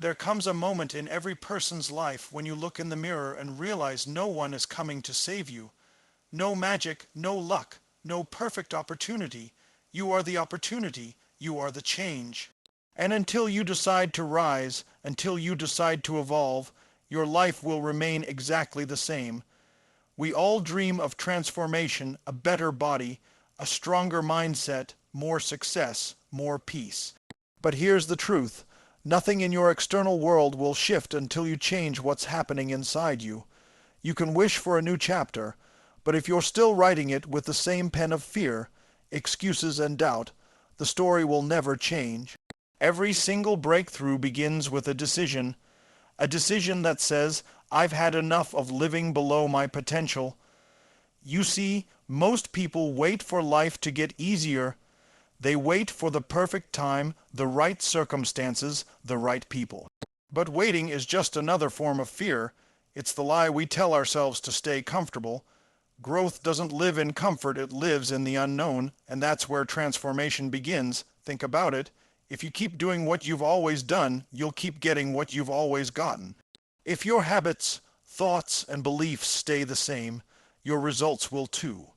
There comes a moment in every person's life when you look in the mirror and realize no one is coming to save you. No magic, no luck, no perfect opportunity. You are the opportunity. You are the change. And until you decide to rise, until you decide to evolve, your life will remain exactly the same. We all dream of transformation, a better body, a stronger mindset, more success, more peace. But here's the truth. Nothing in your external world will shift until you change what's happening inside you. You can wish for a new chapter, but if you're still writing it with the same pen of fear, excuses and doubt, the story will never change. Every single breakthrough begins with a decision that says, I've had enough of living below my potential. You see, most people wait for life to get easier. They wait for the perfect time, the right circumstances, the right people. But waiting is just another form of fear. It's the lie we tell ourselves to stay comfortable. Growth doesn't live in comfort, it lives in the unknown, and that's where transformation begins. Think about it. If you keep doing what you've always done, you'll keep getting what you've always gotten. If your habits, thoughts, and beliefs stay the same, your results will too.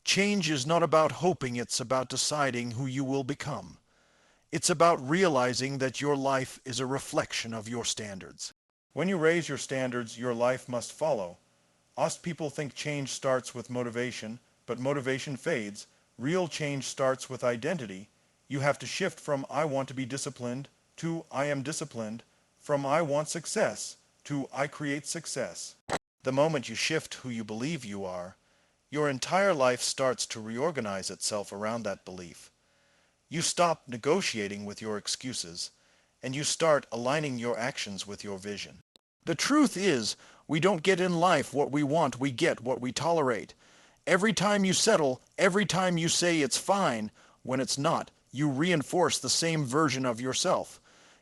Change is not about hoping, it's about deciding who you will become. It's about realizing that your life is a reflection of your standards. When you raise your standards, your life must follow. Most people think change starts with motivation, but motivation fades. Real change starts with identity. You have to shift from I want to be disciplined to I am disciplined, from I want success to I create success. The moment you shift who you believe you are, your entire life starts to reorganize itself around that belief. You stop negotiating with your excuses, and you start aligning your actions with your vision. The truth is, we don't get in life what we want, we get what we tolerate. Every time you settle, every time you say it's fine, when it's not, you reinforce the same version of yourself.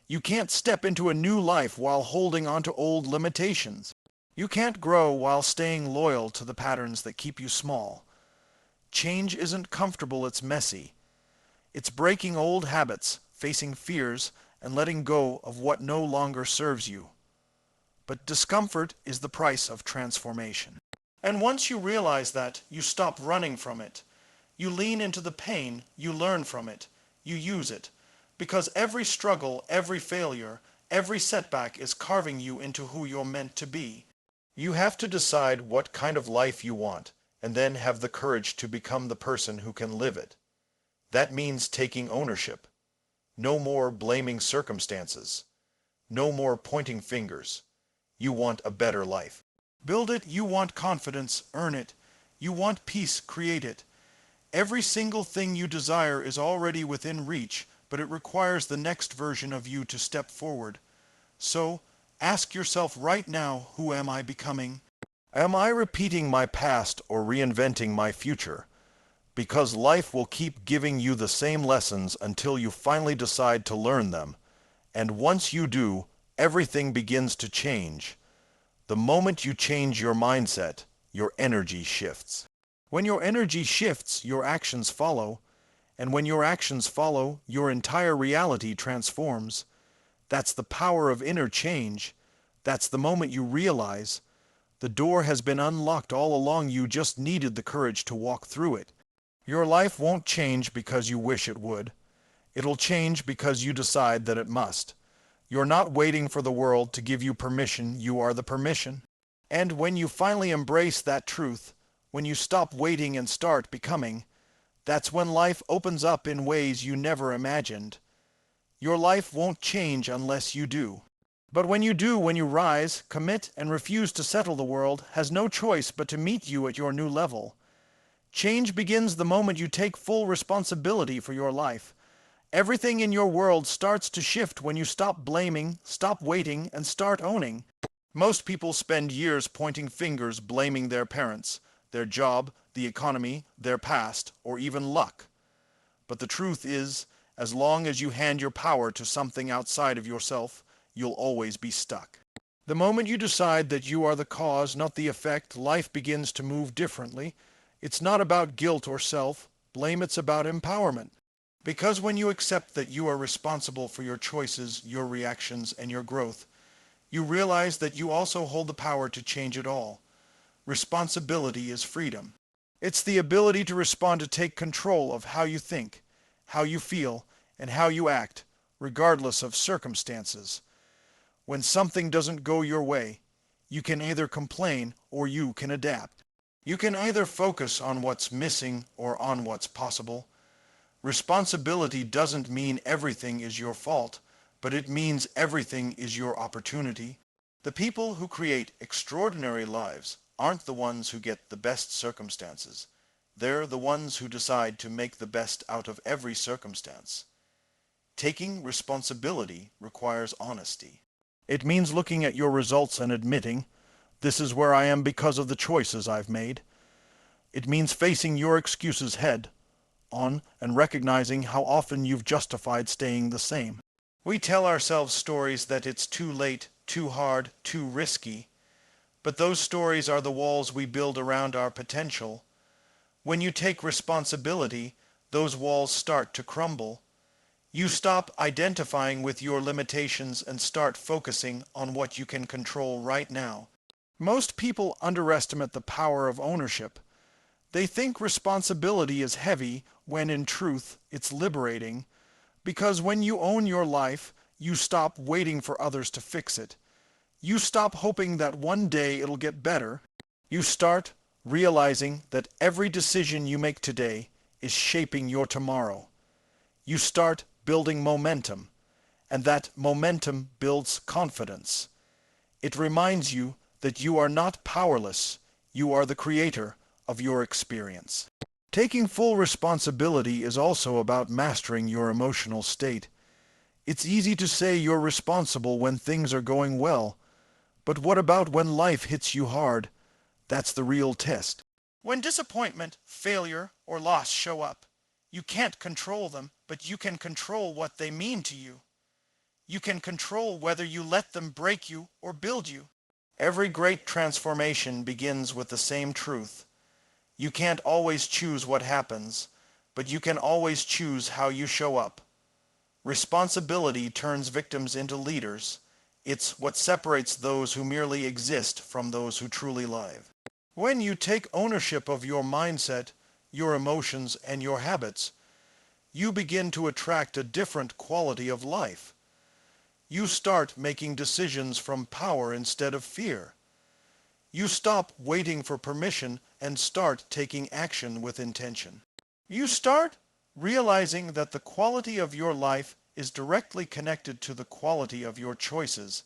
You can't step into a new life while holding on to old limitations. You can't grow while staying loyal to the patterns that keep you small. Change isn't comfortable, it's messy. It's breaking old habits, facing fears, and letting go of what no longer serves you. But discomfort is the price of transformation. And once you realize that, you stop running from it. You lean into the pain, you learn from it, you use it. Because every struggle, every failure, every setback is carving you into who you're meant to be. You have to decide what kind of life you want, and then have the courage to become the person who can live it. That means taking ownership. No more blaming circumstances. No more pointing fingers. You want a better life. Build it, you want confidence, earn it. You want peace, create it. Every single thing you desire is already within reach, but it requires the next version of you to step forward. So, ask yourself right now, who am I becoming? Am I repeating my past or reinventing my future? Because life will keep giving you the same lessons until you finally decide to learn them. And once you do, everything begins to change. The moment you change your mindset, your energy shifts. When your energy shifts, your actions follow. And when your actions follow, your entire reality transforms. That's the power of inner change. That's the moment you realize the door has been unlocked all along, you just needed the courage to walk through it. Your life won't change because you wish it would. It'll change because you decide that it must. You're not waiting for the world to give you permission, you are the permission. And when you finally embrace that truth, when you stop waiting and start becoming, that's when life opens up in ways you never imagined. Your life won't change unless you do. But when you do, when you rise, commit, and refuse to settle, the world has no choice but to meet you at your new level. Change begins the moment you take full responsibility for your life. Everything in your world starts to shift when you stop blaming, stop waiting, and start owning. Most people spend years pointing fingers, blaming their parents, their job, the economy, their past, or even luck. But the truth is, as long as you hand your power to something outside of yourself, you'll always be stuck. The moment you decide that you are the cause, not the effect, life begins to move differently. It's not about guilt or self blame, it's about empowerment. Because when you accept that you are responsible for your choices, your reactions, and your growth, you realize that you also hold the power to change it all. Responsibility is freedom. It's the ability to respond, to take control of how you think, how you feel, and how you act, regardless of circumstances. When something doesn't go your way, you can either complain or you can adapt. You can either focus on what's missing or on what's possible. Responsibility doesn't mean everything is your fault, but it means everything is your opportunity. The people who create extraordinary lives aren't the ones who get the best circumstances. They're the ones who decide to make the best out of every circumstance. Taking responsibility requires honesty. It means looking at your results and admitting, this is where I am because of the choices I've made. It means facing your excuses head on and recognizing how often you've justified staying the same. We tell ourselves stories that it's too late, too hard, too risky, but those stories are the walls we build around our potential. When you take responsibility, those walls start to crumble. You stop identifying with your limitations and start focusing on what you can control right now. Most people underestimate the power of ownership. They think responsibility is heavy when in truth it's liberating, because when you own your life, you stop waiting for others to fix it. You stop hoping that one day it'll get better. You start realizing that every decision you make today is shaping your tomorrow. You start building momentum, and that momentum builds confidence. It reminds you that you are not powerless. You are the creator of your experience. Taking full responsibility is also about mastering your emotional state. It's easy to say you're responsible when things are going well, but what about when life hits you hard? That's the real test. When disappointment, failure, or loss show up, you can't control them, but you can control what they mean to you. You can control whether you let them break you or build you. Every great transformation begins with the same truth. You can't always choose what happens, but you can always choose how you show up. Responsibility turns victims into leaders. It's what separates those who merely exist from those who truly live. When you take ownership of your mindset, your emotions, and your habits, you begin to attract a different quality of life. You start making decisions from power instead of fear. You stop waiting for permission and start taking action with intention. You start realizing that the quality of your life is directly connected to the quality of your choices.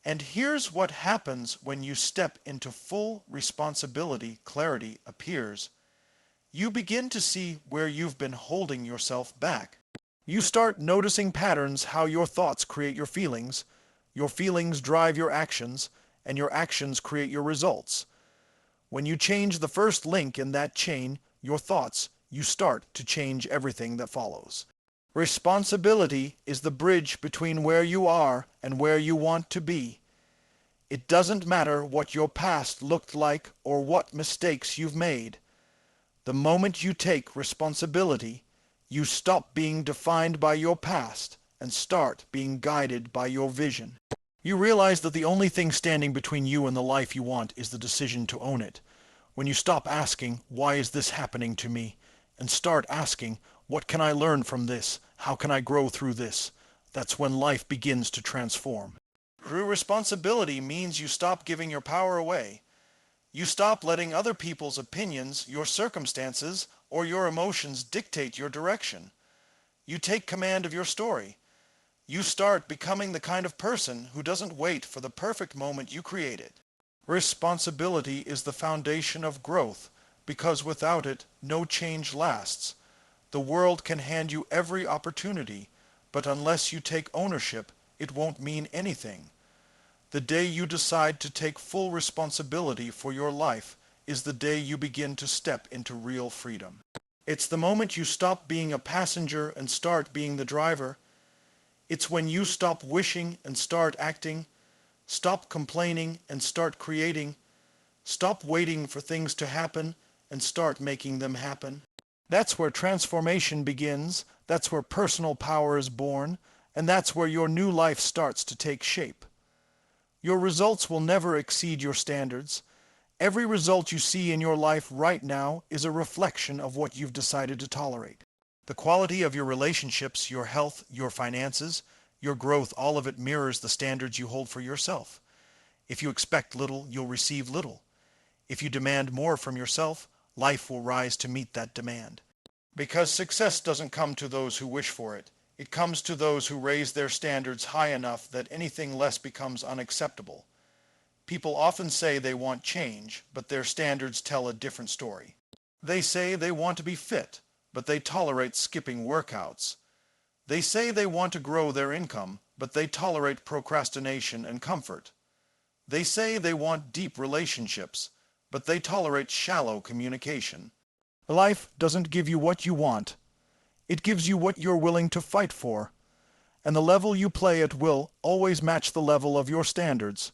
And here's what happens when you step into full responsibility. Clarity appears. You begin to see where you've been holding yourself back. You start noticing patterns, how your thoughts create your feelings drive your actions, and your actions create your results. When you change the first link in that chain, your thoughts, you start to change everything that follows. Responsibility is the bridge between where you are and where you want to be. It doesn't matter what your past looked like or what mistakes you've made. The moment you take responsibility, you stop being defined by your past and start being guided by your vision. You realize that the only thing standing between you and the life you want is the decision to own it. When you stop asking, why is this happening to me? And start asking, what can I learn from this? How can I grow through this? That's when life begins to transform. True responsibility means you stop giving your power away. You stop letting other people's opinions, your circumstances, or your emotions dictate your direction. You take command of your story. You start becoming the kind of person who doesn't wait for the perfect moment you created. Responsibility is the foundation of growth, because without it, no change lasts. The world can hand you every opportunity, but unless you take ownership, it won't mean anything. The day you decide to take full responsibility for your life is the day you begin to step into real freedom. It's the moment you stop being a passenger and start being the driver. It's when you stop wishing and start acting, stop complaining and start creating, stop waiting for things to happen and start making them happen. That's where transformation begins. That's where personal power is born, and that's where your new life starts to take shape. Your results will never exceed your standards. Every result you see in your life right now is a reflection of what you've decided to tolerate. The quality of your relationships, your health, your finances, your growth, all of it mirrors the standards you hold for yourself. If you expect little, you'll receive little. If you demand more from yourself, life will rise to meet that demand. Because success doesn't come to those who wish for it. It comes to those who raise their standards high enough that anything less becomes unacceptable. People often say they want change, but their standards tell a different story. They say they want to be fit, but they tolerate skipping workouts. They say they want to grow their income, but they tolerate procrastination and comfort. They say they want deep relationships, but they tolerate shallow communication. Life doesn't give you what you want. It gives you what you're willing to fight for. And the level you play at will always match the level of your standards.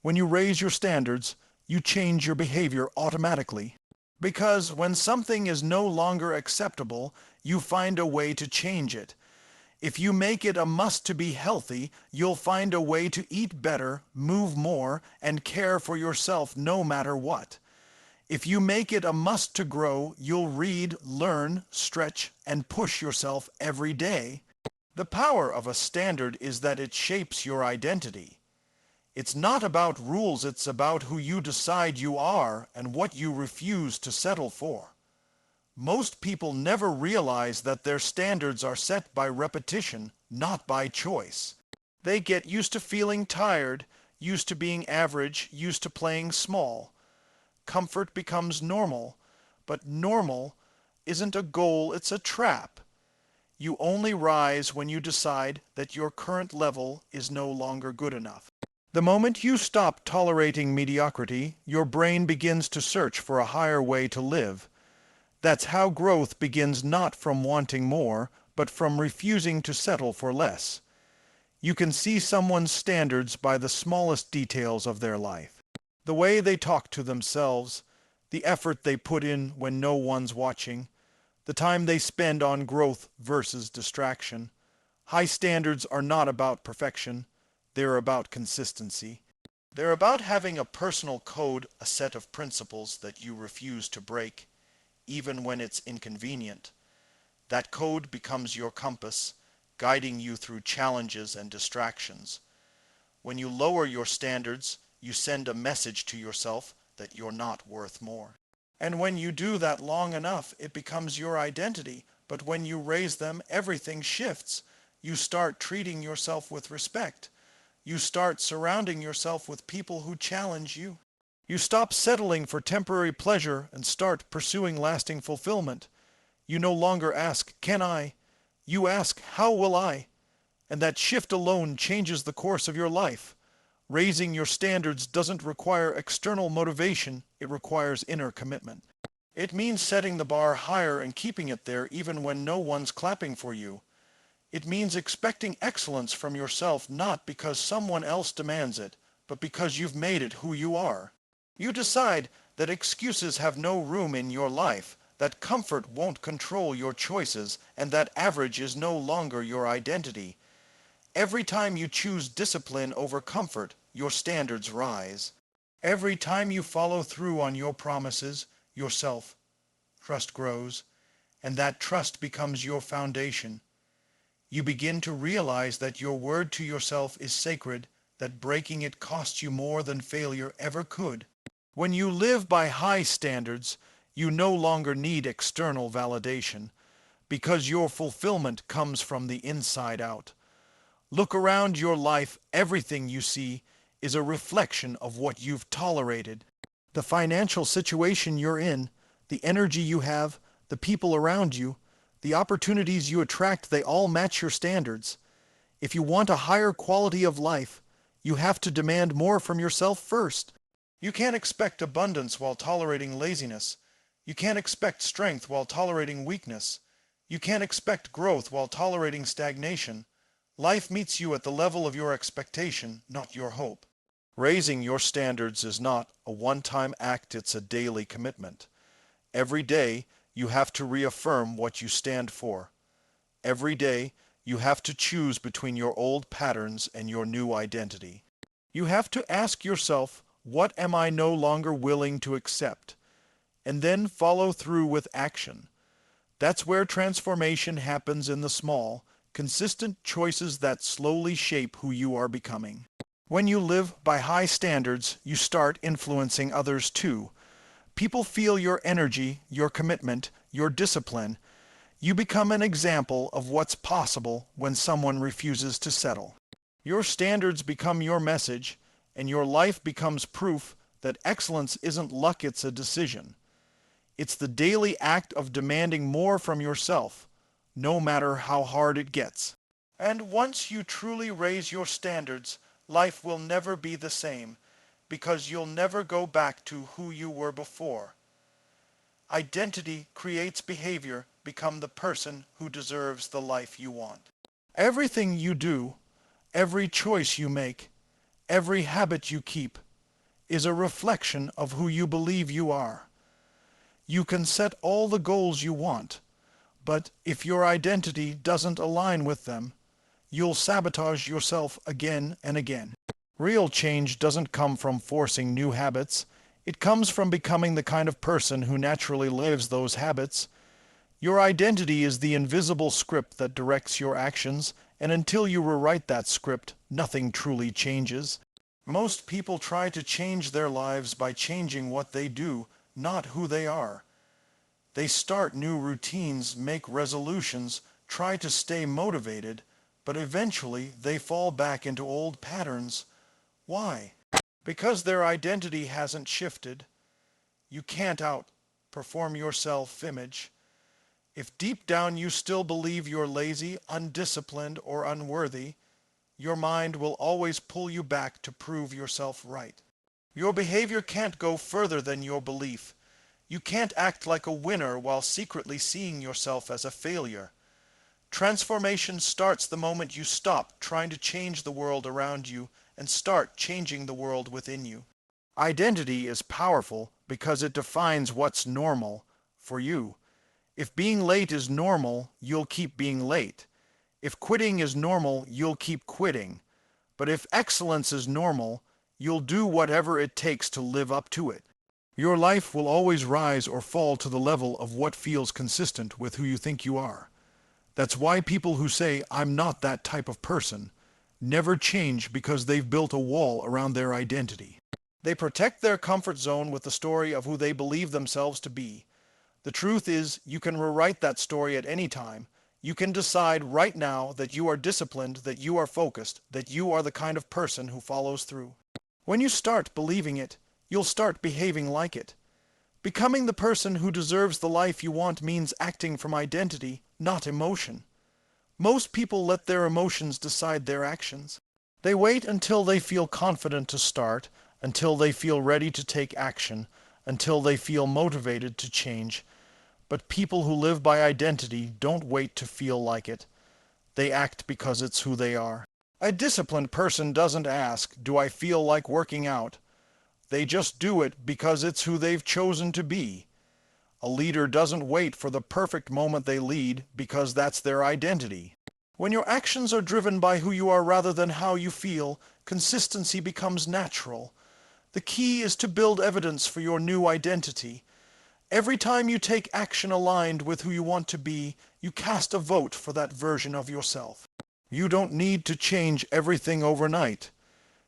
When you raise your standards, you change your behavior automatically. Because when something is no longer acceptable, you find a way to change it. If you make it a must to be healthy, you'll find a way to eat better, move more, and care for yourself no matter what. If you make it a must to grow, you'll read, learn, stretch, and push yourself every day. The power of a standard is that it shapes your identity. It's not about rules, it's about who you decide you are and what you refuse to settle for. Most people never realize that their standards are set by repetition, not by choice. They get used to feeling tired, used to being average, used to playing small. Comfort becomes normal, but normal isn't a goal, it's a trap. You only rise when you decide that your current level is no longer good enough. The moment you stop tolerating mediocrity, your brain begins to search for a higher way to live. That's how growth begins, not from wanting more, but from refusing to settle for less. You can see someone's standards by the smallest details of their life. The way they talk to themselves, the effort they put in when no one's watching, the time they spend on growth versus distraction. High standards are not about perfection. They're about consistency. They're about having a personal code, a set of principles that you refuse to break, even when it's inconvenient. That code becomes your compass, guiding you through challenges and distractions. When you lower your standards, you send a message to yourself that you're not worth more. And when you do that long enough, it becomes your identity. But when you raise them, everything shifts. You start treating yourself with respect. You start surrounding yourself with people who challenge you. You stop settling for temporary pleasure and start pursuing lasting fulfillment. You no longer ask, "Can I?" You ask, "How will I?" And that shift alone changes the course of your life. Raising your standards doesn't require external motivation, it requires inner commitment. It means setting the bar higher and keeping it there even when no one's clapping for you. It means expecting excellence from yourself not because someone else demands it, but because you've made it who you are. You decide that excuses have no room in your life, that comfort won't control your choices, and that average is no longer your identity. Every time you choose discipline over comfort, your standards rise. Every time you follow through on your promises, your self-trust grows, and that trust becomes your foundation. You begin to realize that your word to yourself is sacred, that breaking it costs you more than failure ever could. When you live by high standards, you no longer need external validation, because your fulfillment comes from the inside out. Look around your life, everything you see is a reflection of what you've tolerated. The financial situation you're in, the energy you have, the people around you, the opportunities you attract, they all match your standards. If you want a higher quality of life, you have to demand more from yourself first. You can't expect abundance while tolerating laziness. You can't expect strength while tolerating weakness. You can't expect growth while tolerating stagnation. Life meets you at the level of your expectation, not your hope. Raising your standards is not a one-time act, it's a daily commitment. Every day, you have to reaffirm what you stand for. Every day, you have to choose between your old patterns and your new identity. You have to ask yourself, what am I no longer willing to accept? And then follow through with action. That's where transformation happens, in the small, consistent choices that slowly shape who you are becoming. When you live by high standards, you start influencing others too. People feel your energy, your commitment, your discipline. You become an example of what's possible when someone refuses to settle. Your standards become your message, and your life becomes proof that excellence isn't luck, it's a decision. It's the daily act of demanding more from yourself, no matter how hard it gets. And once you truly raise your standards, life will never be the same, because you'll never go back to who you were before. Identity creates behavior. Become the person who deserves the life you want. Everything you do, every choice you make, every habit you keep, is a reflection of who you believe you are. You can set all the goals you want, but if your identity doesn't align with them, you'll sabotage yourself again and again. Real change doesn't come from forcing new habits. It comes from becoming the kind of person who naturally lives those habits. Your identity is the invisible script that directs your actions, and until you rewrite that script, nothing truly changes. Most people try to change their lives by changing what they do, not who they are. They start new routines, make resolutions, try to stay motivated, but eventually they fall back into old patterns. Why? Because their identity hasn't shifted. You can't outperform your self-image. If deep down you still believe you're lazy, undisciplined, or unworthy, your mind will always pull you back to prove yourself right. Your behavior can't go further than your belief. You can't act like a winner while secretly seeing yourself as a failure. Transformation starts the moment you stop trying to change the world around you and start changing the world within you. Identity is powerful because it defines what's normal for you. If being late is normal, you'll keep being late. If quitting is normal, you'll keep quitting. But if excellence is normal, you'll do whatever it takes to live up to it. Your life will always rise or fall to the level of what feels consistent with who you think you are. That's why people who say, "I'm not that type of person," never change, because they've built a wall around their identity. They protect their comfort zone with the story of who they believe themselves to be. The truth is, you can rewrite that story at any time. You can decide right now that you are disciplined, that you are focused, that you are the kind of person who follows through. When you start believing it, you'll start behaving like it. Becoming the person who deserves the life you want means acting from identity, not emotion. Most people let their emotions decide their actions. They wait until they feel confident to start, until they feel ready to take action, until they feel motivated to change. But people who live by identity don't wait to feel like it. They act because it's who they are. A disciplined person doesn't ask, "Do I feel like working out?" They just do it because it's who they've chosen to be. A leader doesn't wait for the perfect moment. They lead because that's their identity. When your actions are driven by who you are rather than how you feel, consistency becomes natural. The key is to build evidence for your new identity. Every time you take action aligned with who you want to be, you cast a vote for that version of yourself. You don't need to change everything overnight.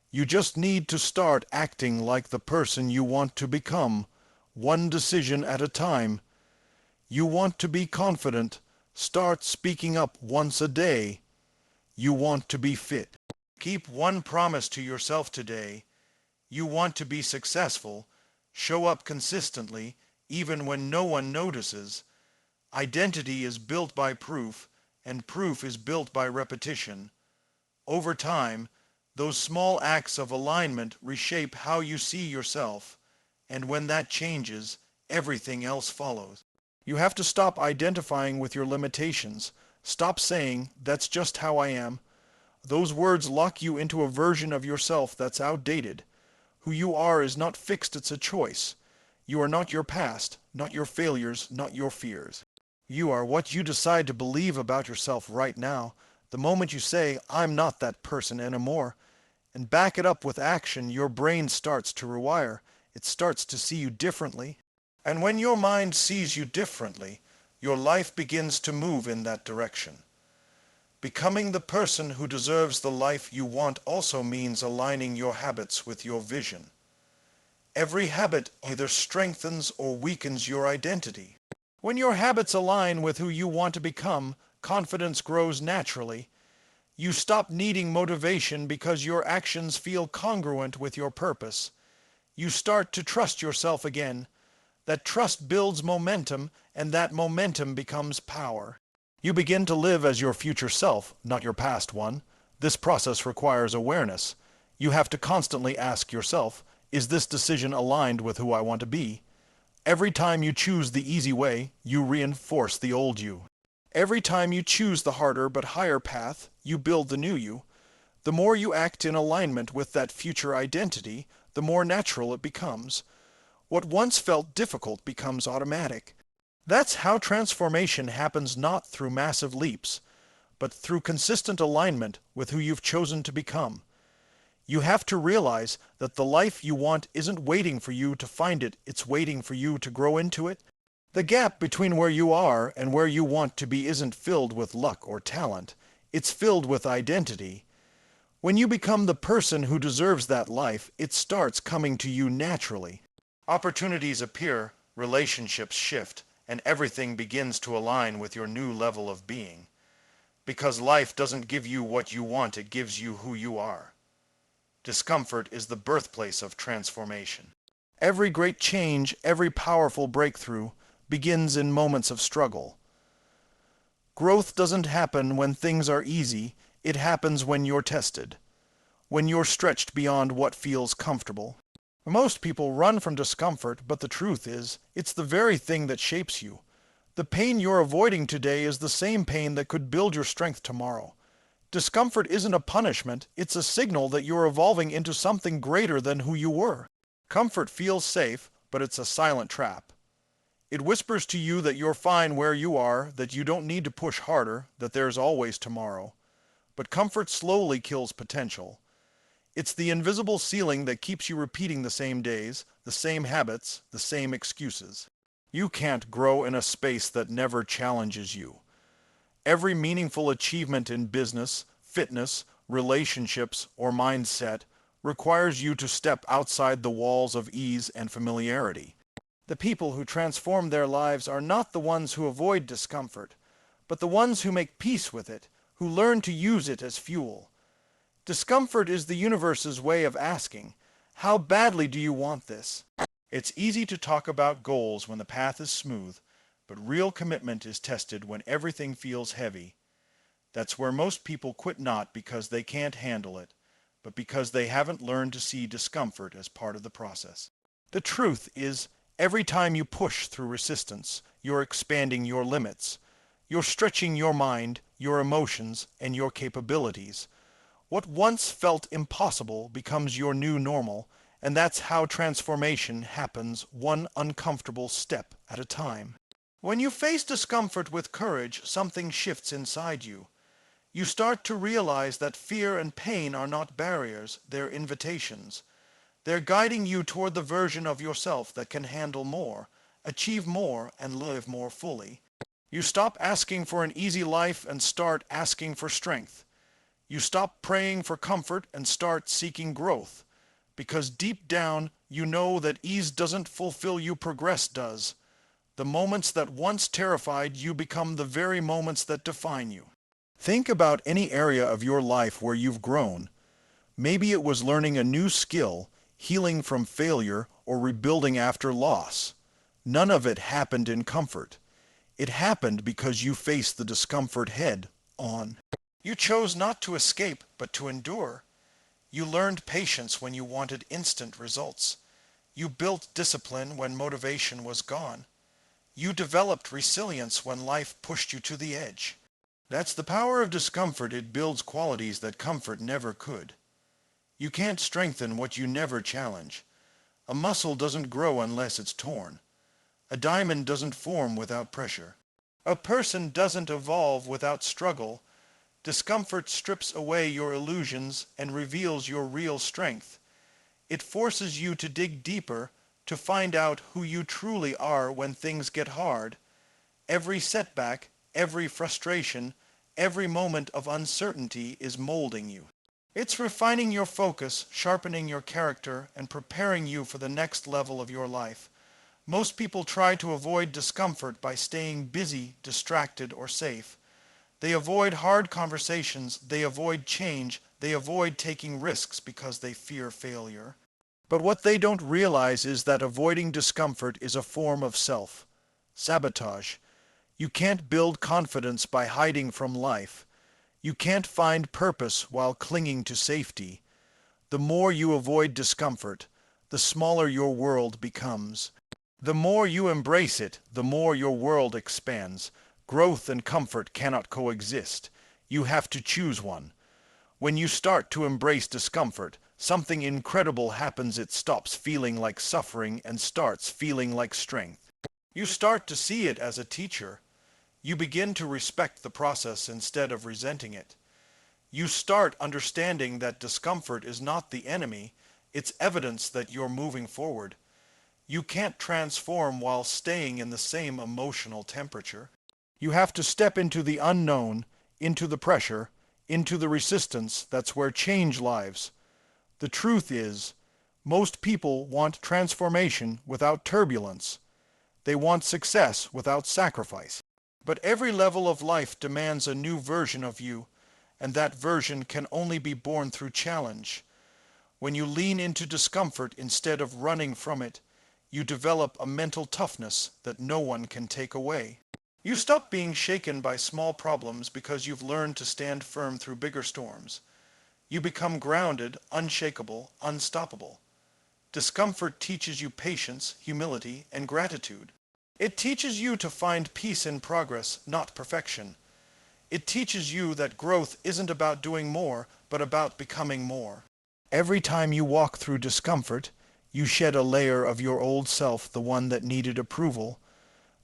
You just need to start acting like the person you want to become, one decision at a time. You want to be confident. Start speaking up once a day. You want to be fit. Keep one promise to yourself today. You want to be successful. Show up consistently, even when no one notices. Identity is built by proof, and proof is built by repetition. Over time, those small acts of alignment reshape how you see yourself, and when that changes, everything else follows. You have to stop identifying with your limitations. Stop saying, "That's just how I am." Those words lock you into a version of yourself that's outdated. Who you are is not fixed, it's a choice. You are not your past, not your failures, not your fears. You are what you decide to believe about yourself right now. The moment you say, I'm not that person anymore, and back it up with action, your brain starts to rewire. It starts to see you differently. And when your mind sees you differently, your life begins to move in that direction. Becoming the person who deserves the life you want also means aligning your habits with your vision. Every habit either strengthens or weakens your identity. When your habits align with who you want to become, confidence grows naturally. You stop needing motivation because your actions feel congruent with your purpose. You start to trust yourself again. That trust builds momentum, and that momentum becomes power. You begin to live as your future self, not your past one. This process requires awareness. You have to constantly ask yourself, is this decision aligned with who I want to be? Every time you choose the easy way, you reinforce the old you. Every time you choose the harder but higher path, you build the new you. The more you act in alignment with that future identity, the more natural it becomes. What once felt difficult becomes automatic. That's how transformation happens, not through massive leaps, but through consistent alignment with who you've chosen to become. You have to realize that the life you want isn't waiting for you to find it, it's waiting for you to grow into it. The gap between where you are and where you want to be isn't filled with luck or talent, it's filled with identity. When you become the person who deserves that life, it starts coming to you naturally. Opportunities appear, relationships shift, and everything begins to align with your new level of being. Because life doesn't give you what you want, it gives you who you are. Discomfort is the birthplace of transformation. Every great change, every powerful breakthrough, begins in moments of struggle. Growth doesn't happen when things are easy, it happens when you're tested, when you're stretched beyond what feels comfortable. Most people run from discomfort, but the truth is, it's the very thing that shapes you. The pain you're avoiding today is the same pain that could build your strength tomorrow. Discomfort isn't a punishment, it's a signal that you're evolving into something greater than who you were. Comfort feels safe, but it's a silent trap. It whispers to you that you're fine where you are, that you don't need to push harder, that there's always tomorrow. But comfort slowly kills potential. It's the invisible ceiling that keeps you repeating the same days, the same habits, the same excuses. You can't grow in a space that never challenges you. Every meaningful achievement in business, fitness, relationships, or mindset requires you to step outside the walls of ease and familiarity. The people who transform their lives are not the ones who avoid discomfort, but the ones who make peace with it, who learn to use it as fuel. Discomfort is the universe's way of asking, how badly do you want this? It's easy to talk about goals when the path is smooth, but real commitment is tested when everything feels heavy. That's where most people quit, not because they can't handle it, but because they haven't learned to see discomfort as part of the process. The truth is, every time you push through resistance, you're expanding your limits. You're stretching your mind, your emotions, and your capabilities. What once felt impossible becomes your new normal, and that's how transformation happens, one uncomfortable step at a time. When you face discomfort with courage, something shifts inside you. You start to realize that fear and pain are not barriers, they're invitations. They're guiding you toward the version of yourself that can handle more, achieve more, and live more fully. You stop asking for an easy life and start asking for strength. You stop praying for comfort and start seeking growth. Because deep down, you know that ease doesn't fulfill you, progress does. The moments that once terrified you become the very moments that define you. Think about any area of your life where you've grown. Maybe it was learning a new skill, healing from failure, or rebuilding after loss. None of it happened in comfort. It happened because you faced the discomfort head on. You chose not to escape, but to endure. You learned patience when you wanted instant results. You built discipline when motivation was gone. You developed resilience when life pushed you to the edge. That's the power of discomfort. It builds qualities that comfort never could. You can't strengthen what you never challenge. A muscle doesn't grow unless it's torn. A diamond doesn't form without pressure. A person doesn't evolve without struggle. Discomfort strips away your illusions and reveals your real strength. It forces you to dig deeper, to find out who you truly are when things get hard. Every setback, every frustration, every moment of uncertainty is molding you. It's refining your focus, sharpening your character, and preparing you for the next level of your life. Most people try to avoid discomfort by staying busy, distracted, or safe. They avoid hard conversations, they avoid change, they avoid taking risks because they fear failure. But what they don't realize is that avoiding discomfort is a form of self-sabotage. You can't build confidence by hiding from life. You can't find purpose while clinging to safety. The more you avoid discomfort, the smaller your world becomes. The more you embrace it, the more your world expands. Growth and comfort cannot coexist. You have to choose one. When you start to embrace discomfort, something incredible happens. It stops feeling like suffering and starts feeling like strength. You start to see it as a teacher. You begin to respect the process instead of resenting it. You start understanding that discomfort is not the enemy, it's evidence that you're moving forward. You can't transform while staying in the same emotional temperature. You have to step into the unknown, into the pressure, into the resistance. That's where change lives. The truth is, most people want transformation without turbulence. They want success without sacrifice. But every level of life demands a new version of you, and that version can only be born through challenge. When you lean into discomfort instead of running from it, you develop a mental toughness that no one can take away. You stop being shaken by small problems because you've learned to stand firm through bigger storms. You become grounded, unshakable, unstoppable. Discomfort teaches you patience, humility, and gratitude. It teaches you to find peace in progress, not perfection. It teaches you that growth isn't about doing more, but about becoming more. Every time you walk through discomfort, you shed a layer of your old self, the one that needed approval,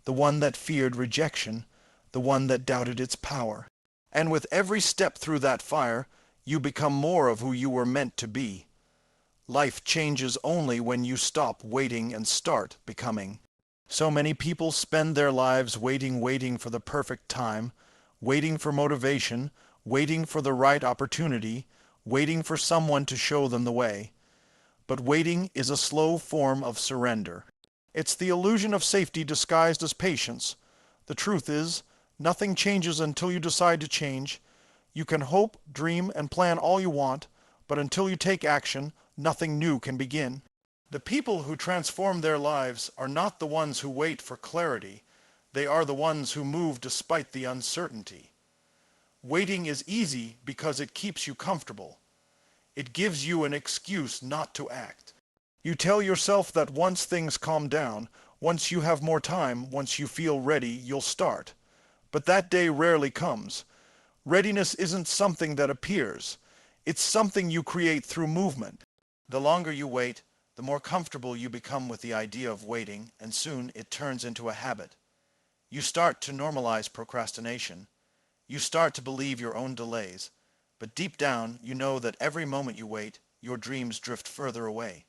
the one that feared rejection, the one that doubted its power. And with every step through that fire, you become more of who you were meant to be. Life changes only when you stop waiting and start becoming. So many people spend their lives waiting for the perfect time, waiting for motivation, waiting for the right opportunity, waiting for someone to show them the way. But waiting is a slow form of surrender. It's the illusion of safety disguised as patience. The truth is, nothing changes until you decide to change. You can hope, dream, and plan all you want, but until you take action, nothing new can begin. The people who transform their lives are not the ones who wait for clarity. They are the ones who move despite the uncertainty. Waiting is easy because it keeps you comfortable. It gives you an excuse not to act. You tell yourself that once things calm down, once you have more time, once you feel ready, you'll start. But that day rarely comes. Readiness isn't something that appears. It's something you create through movement. The longer you wait, the more comfortable you become with the idea of waiting, and soon it turns into a habit. You start to normalize procrastination. You start to believe your own delays. But deep down, you know that every moment you wait, your dreams drift further away.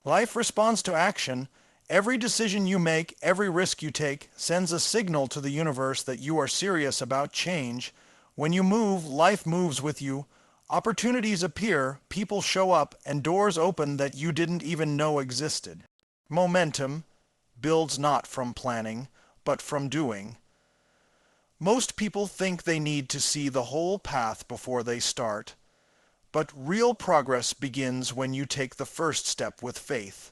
Life responds to action. Every decision you make, every risk you take, sends a signal to the universe that you are serious about change. When you move, life moves with you. Opportunities appear, people show up, and doors open that you didn't even know existed. Momentum builds not from planning, but from doing. Most people think they need to see the whole path before they start. But real progress begins when you take the first step with faith.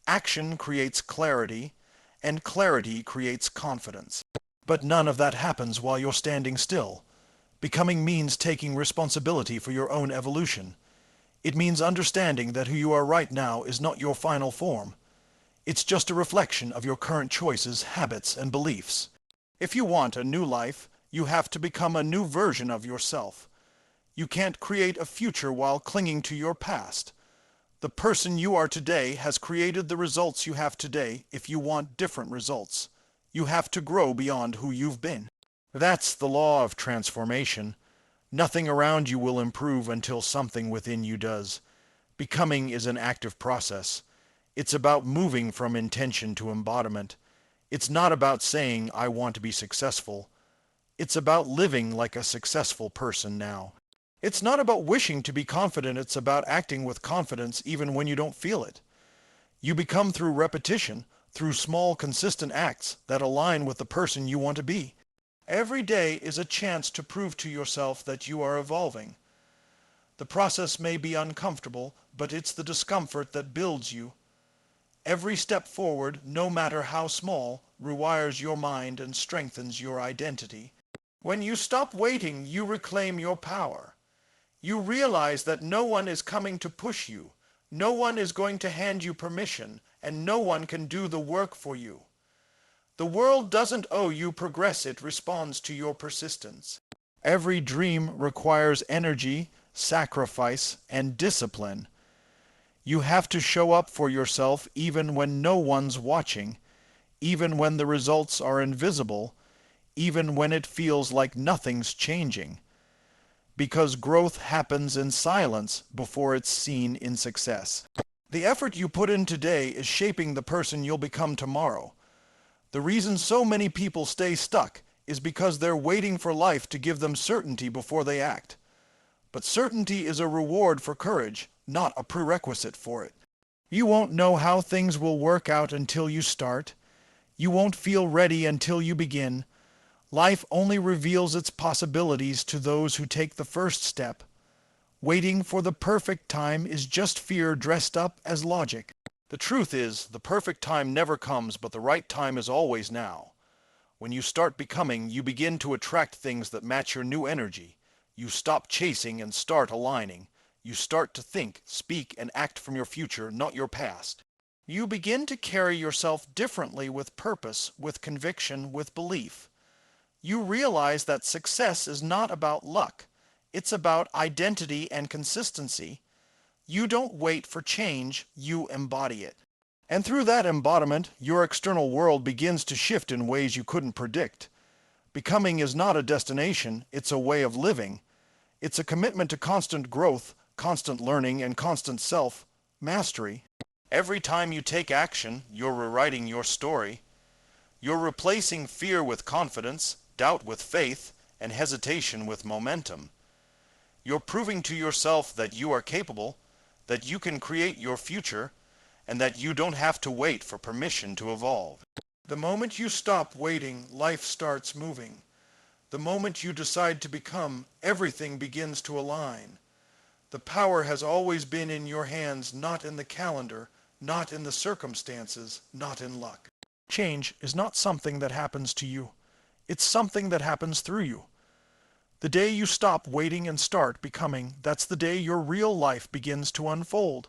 Action creates clarity, and clarity creates confidence. But none of that happens while you're standing still. Becoming means taking responsibility for your own evolution. It means understanding that who you are right now is not your final form. It's just a reflection of your current choices, habits, and beliefs. If you want a new life, you have to become a new version of yourself. You can't create a future while clinging to your past. The person you are today has created the results you have today. If you want different results, You have to grow beyond who you've been. That's the law of transformation. Nothing around you will improve until something within you does. Becoming is an active process. It's about moving from intention to embodiment. It's not about saying, I want to be successful. It's about living like a successful person now. It's not about wishing to be confident. It's about acting with confidence even when you don't feel it. You become through repetition, through small, consistent acts that align with the person you want to be. Every day is a chance to prove to yourself that you are evolving. The process may be uncomfortable, but it's the discomfort that builds you. Every step forward, no matter how small, rewires your mind and strengthens your identity. When you stop waiting, you reclaim your power. You realize that no one is coming to push you. No one is going to hand you permission, and no one can do the work for you. The world doesn't owe you progress, it responds to your persistence. Every dream requires energy, sacrifice, and discipline. You have to show up for yourself even when no one's watching, even when the results are invisible, even when it feels like nothing's changing. Because growth happens in silence before it's seen in success. The effort you put in today is shaping the person you'll become tomorrow. The reason so many people stay stuck is because they're waiting for life to give them certainty before they act. But certainty is a reward for courage, not a prerequisite for it. You won't know how things will work out until you start. You won't feel ready until you begin. Life only reveals its possibilities to those who take the first step. Waiting for the perfect time is just fear dressed up as logic. The truth is, the perfect time never comes, but the right time is always now. When you start becoming, you begin to attract things that match your new energy. You stop chasing and start aligning. You start to think, speak, and act from your future, not your past. You begin to carry yourself differently, with purpose, with conviction, with belief. You realize that success is not about luck. It's about identity and consistency. You don't wait for change, you embody it. And through that embodiment, your external world begins to shift in ways you couldn't predict. Becoming is not a destination, it's a way of living. It's a commitment to constant growth, constant learning, and constant self-mastery. Every time you take action, you're rewriting your story. You're replacing fear with confidence, doubt with faith, and hesitation with momentum. You're proving to yourself that you are capable, that you can create your future, and that you don't have to wait for permission to evolve. The moment you stop waiting, life starts moving. The moment you decide to become, everything begins to align. The power has always been in your hands, not in the calendar, not in the circumstances, not in luck. Change is not something that happens to you. It's something that happens through you. The day you stop waiting and start becoming, that's the day your real life begins to unfold.